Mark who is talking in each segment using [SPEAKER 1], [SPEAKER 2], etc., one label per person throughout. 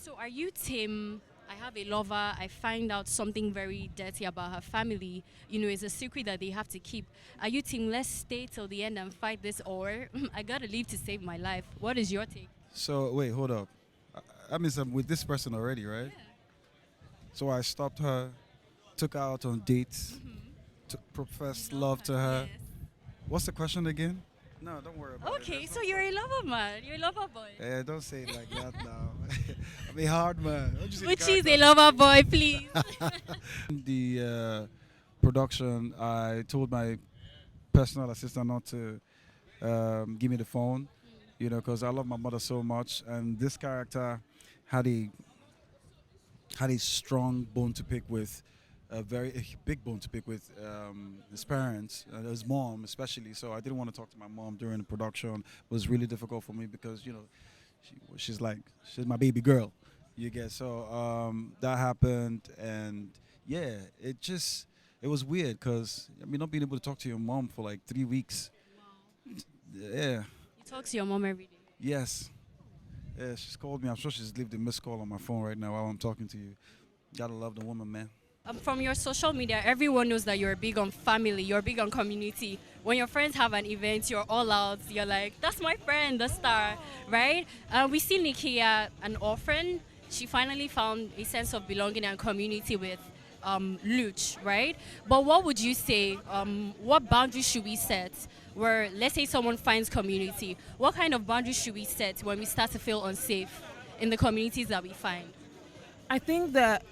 [SPEAKER 1] So are you team? I have a lover. I find out something very dirty about her family. You know, it's a secret that they have to keep. Are you team? Let's stay till the end and fight this, or I gotta leave to save my life. What is your take?
[SPEAKER 2] So wait, hold up. I mean, I'm with this person already, right?
[SPEAKER 1] Yeah.
[SPEAKER 2] So I stopped her, took her out on dates, professed love to her.
[SPEAKER 1] Yes.
[SPEAKER 2] What's the question again? No, don't worry about it.
[SPEAKER 1] Okay,
[SPEAKER 2] That's
[SPEAKER 1] so
[SPEAKER 2] not
[SPEAKER 1] you're a lover man. You're a lover boy.
[SPEAKER 2] Yeah, don't say it like that now. I'm a hard man. Don't you see the
[SPEAKER 1] Which is a
[SPEAKER 2] character?
[SPEAKER 1] lover boy, please.
[SPEAKER 2] The production, I told my personal assistant not to give me the phone, you know, because I love my mother so much, and this character had a strong bone to pick with, a big bone to pick with his parents, his mom especially. So I didn't want to talk to my mom during the production. It was really difficult for me because, you know, she's my baby girl. You get, so that happened, and yeah, it was weird because I mean, not being able to talk to your mom for like 3 weeks. Yeah.
[SPEAKER 1] You talk to your mom every day.
[SPEAKER 2] Yes. Yeah, she's called me. I'm sure she's left a missed call on my phone right now while I'm talking to you. Gotta love the woman, man.
[SPEAKER 1] From your social media, everyone knows that you're big on family, you're big on community. When your friends have an event, you're all out. You're like, that's my friend, the star, right? We see Nikia, an orphan. She finally found a sense of belonging and community with Luch, right? But what would you say, what boundaries should we set where, let's say someone finds community, what kind of boundaries should we set when we start to feel unsafe in the communities that we find?
[SPEAKER 3] I think that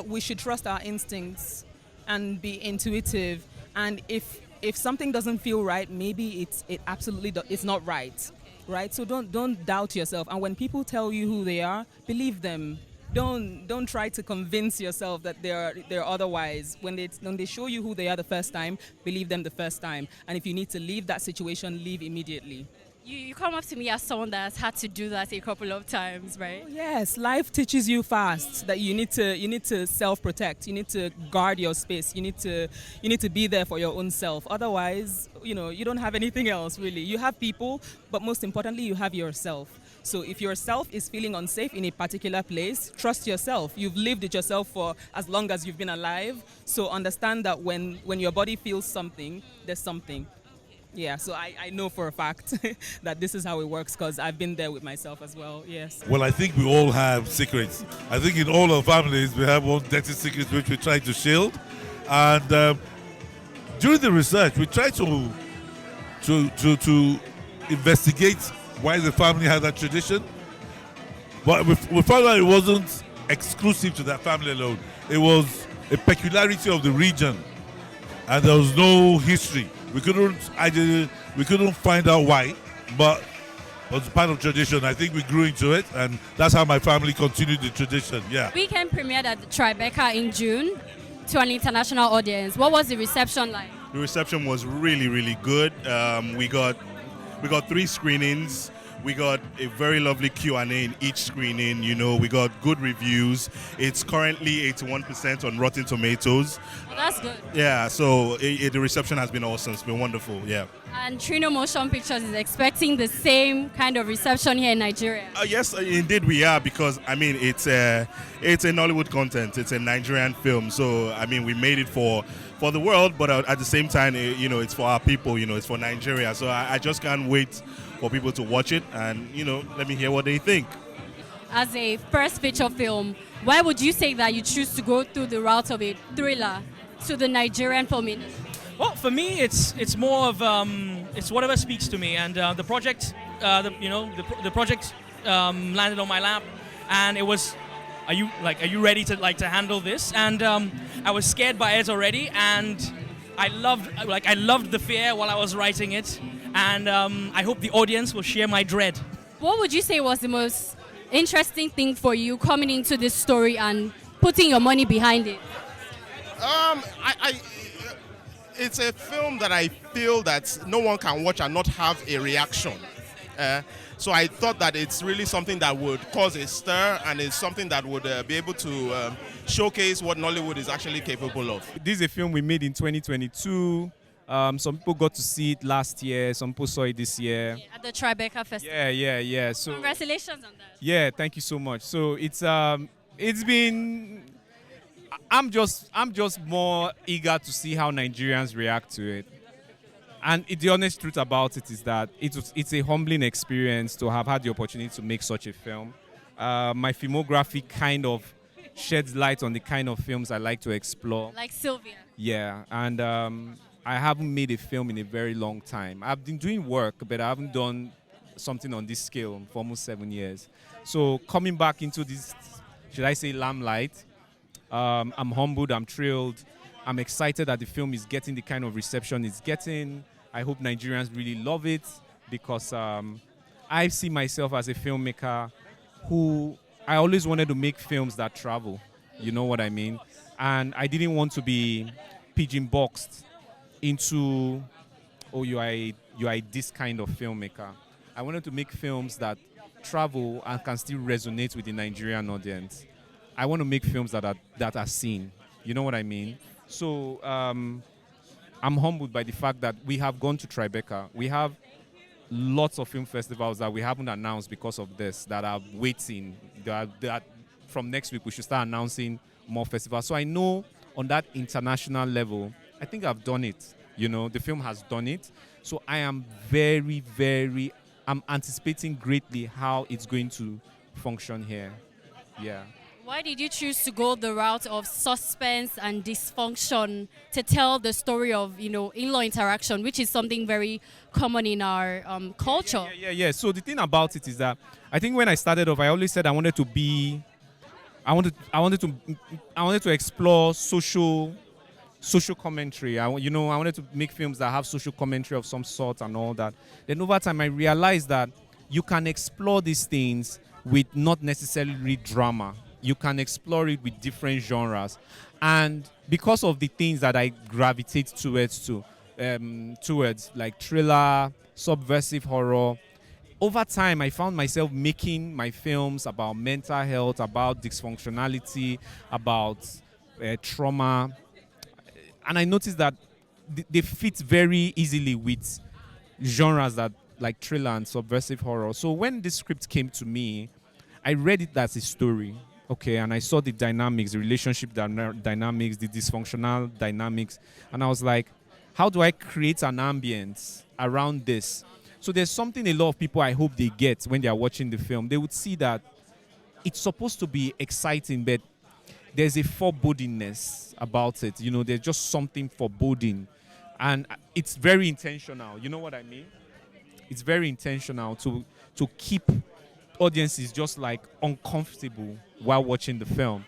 [SPEAKER 3] we should trust our instincts and be intuitive. And if something doesn't feel right, maybe it's not right, right? So don't doubt yourself. And when people tell you who they are, believe them. Don't try to convince yourself that they're otherwise. When they show you who they are the first time, believe them the first time. And if you need to leave that situation, leave immediately.
[SPEAKER 1] You come up to me as someone that has had to do that a couple of times, right?
[SPEAKER 3] Oh, yes, life teaches you fast that you need to self-protect. You need to guard your space. You need to be there for your own self. Otherwise, you don't have anything else really. You have people, but most importantly, you have yourself. So if yourself is feeling unsafe in a particular place, trust yourself. You've lived it yourself for as long as you've been alive. So understand that when your body feels something, there's something. Yeah, so I know for a fact that this is how it works because I've been there with myself as well, yes.
[SPEAKER 4] Well, I think we all have secrets. I think in all our families we have one dirty secret which we try to shield. And during the research, we try to investigate why the family had that tradition. But we found out it wasn't exclusive to that family alone. It was a peculiarity of the region. And there was no history. We couldn't find out why, but it was part of tradition. I think we grew into it, and that's how my family continued the tradition. Yeah.
[SPEAKER 1] Weekend premiered at the Tribeca in June to an international audience. What was the reception like?
[SPEAKER 5] The reception was really, really good. We got 3 screenings. We got a very lovely Q&A in each screening. We got good reviews. It's currently 81% on Rotten Tomatoes.
[SPEAKER 1] Oh, that's good.
[SPEAKER 5] Yeah, so the reception has been awesome. It's been wonderful, yeah.
[SPEAKER 1] And Trino Motion Pictures is expecting the same kind of reception here in Nigeria.
[SPEAKER 5] Yes, indeed we are, because it's a Nollywood content. It's a Nigerian film, so we made it for the world, but at the same time, it's for our people. It's for Nigeria. So I just can't wait for people to watch it and let me hear what they think.
[SPEAKER 1] As a first feature film, why would you say that you choose to go through the route of a thriller to the Nigerian film industry?
[SPEAKER 6] Well, for me, it's more of it's whatever speaks to me, and the project, the project landed on my lap, and it was, are you ready to handle this? And I was scared by it already, and I loved the fear while I was writing it, and I hope the audience will share my dread.
[SPEAKER 1] What would you say was the most interesting thing for you coming into this story and putting your money behind it?
[SPEAKER 7] It's a film that I feel that no one can watch and not have a reaction. So I thought that it's really something that would cause a stir, and it's something that would be able to showcase what Nollywood is actually capable of.
[SPEAKER 8] This is a film we made in 2022. Some people got to see it last year. Some people saw it this year.
[SPEAKER 1] At the Tribeca Festival.
[SPEAKER 8] Yeah. So
[SPEAKER 1] Congratulations on that.
[SPEAKER 8] yeah, thank you so much. So it's been. I'm just more eager to see how Nigerians react to it. And the honest truth about it is that it's a humbling experience to have had the opportunity to make such a film. My filmography kind of sheds light on the kind of films I like to explore.
[SPEAKER 1] Like Sylvia.
[SPEAKER 8] Yeah, and I haven't made a film in a very long time. I've been doing work, but I haven't done something on this scale for almost 7 years. So coming back into this, should I say, limelight, I'm humbled, I'm thrilled. I'm excited that the film is getting the kind of reception it's getting. I hope Nigerians really love it because I see myself as a filmmaker who I always wanted to make films that travel. You know what I mean? And I didn't want to be pigeon boxed into, oh, you are this kind of filmmaker. I wanted to make films that travel and can still resonate with the Nigerian audience. I want to make films that are seen. You know what I mean? So I'm humbled by the fact that we have gone to Tribeca. We have lots of film festivals that we haven't announced because of this, that are waiting. That from next week we should start announcing more festivals. So I know on that international level, I think I've done it. You know, the film has done it. So I am I'm anticipating greatly how it's going to function here. Yeah.
[SPEAKER 1] Why did you choose to go the route of suspense and dysfunction to tell the story of, in-law interaction, which is something very common in our culture?
[SPEAKER 8] Yeah. So the thing about it is that I think when I started off, I always said I wanted to explore social commentary. I wanted to make films that have social commentary of some sort and all that. Then over time, I realized that you can explore these things with not necessarily drama. You can explore it with different genres. And because of the things that I gravitate towards like thriller, subversive horror, over time I found myself making my films about mental health, about dysfunctionality, about trauma. And I noticed that they fit very easily with genres that like thriller and subversive horror. So when this script came to me, I read it as a story. Okay, and I saw the dynamics, the relationship dynamics, the dysfunctional dynamics, and I was like, how do I create an ambience around this? So there's something a lot of people I hope they get when they are watching the film. They would see that it's supposed to be exciting, but there's a forebodingness about it. There's just something foreboding, and it's very intentional. You know what I mean? It's very intentional to keep audiences just like uncomfortable while watching the film,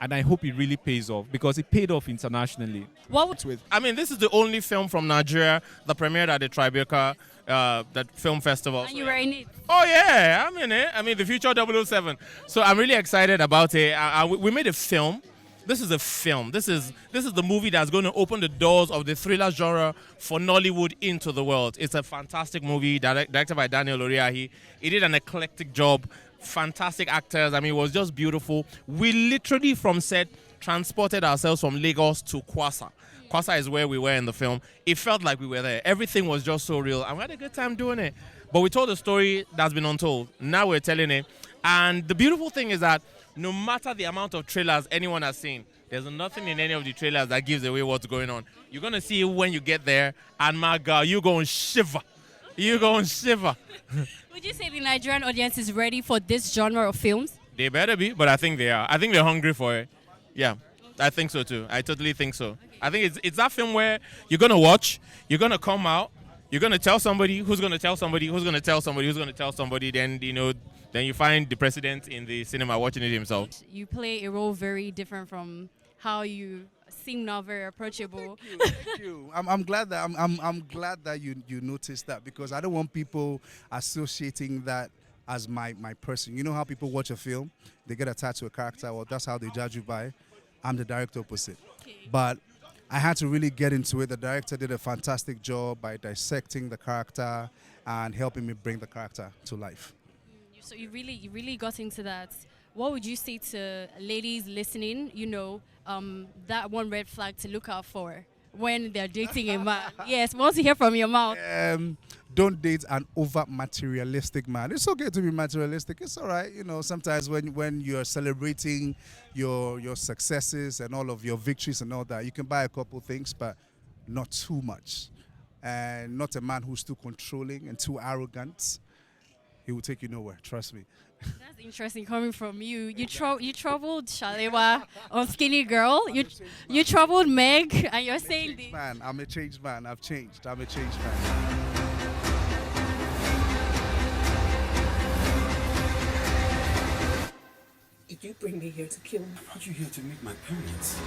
[SPEAKER 8] and I hope it really pays off because it paid off internationally.
[SPEAKER 7] This is the only film from Nigeria that premiered at the Tribeca that film festival.
[SPEAKER 1] And you were in it.
[SPEAKER 7] Oh yeah, I'm in it. The future 007. So I'm really excited about it. We made a film. This is a film. This is the movie that's going to open the doors of the thriller genre for Nollywood into the world. It's a fantastic movie directed by Daniel Oriahi. He did an eclectic job. Fantastic actors. It was just beautiful. We literally from set transported ourselves from Lagos to Kwasa. Kwasa is where we were in the film. It felt like we were there. Everything was just so real. And we had a good time doing it. But we told a story that's been untold. Now we're telling it. And the beautiful thing is that no matter the amount of trailers anyone has seen, there's nothing in any of the trailers that gives away what's going on. You're going to see it when you get there. And my God, you're going to shiver. You're going to shiver.
[SPEAKER 1] Would you say the Nigerian audience is ready for this genre of films?
[SPEAKER 7] They better be, but I think they are. I think they're hungry for it. Yeah, I think so too. I totally think so. I think it's that film where you're going to watch, you're going to come out, you're going to tell somebody who's going to tell somebody who's going to tell somebody who's going to tell somebody, then you find the president in the cinema watching it himself.
[SPEAKER 1] You play a role very different from how you seem now, very approachable.
[SPEAKER 2] Thank you. I'm glad that I'm glad that you noticed that, because I don't want people associating that as my person. You know how people watch a film, they get attached to a character, or that's how they judge you by. I'm the direct opposite.
[SPEAKER 1] Okay.
[SPEAKER 2] But I had to really get into it. The director did a fantastic job by dissecting the character and helping me bring the character to life.
[SPEAKER 1] So you really got into that. What would you say to ladies listening, that one red flag to look out for when they're dating a man? Yes, we want to hear from your mouth.
[SPEAKER 9] Don't date an over materialistic man. It's okay to be materialistic. It's all right. You know, sometimes when you're celebrating your successes and all of your victories and all that, you can buy a couple things, but not too much. And not a man who's too controlling and too arrogant. He will take you nowhere. Trust me.
[SPEAKER 1] That's interesting coming from you. You troubled Shalewa on Skinny Girl. You troubled Meg, and you're saying this.
[SPEAKER 9] Man, I'm a changed man. I've changed. I'm a changed man.
[SPEAKER 10] Did you bring me here to kill me?
[SPEAKER 11] I brought you here to meet my parents.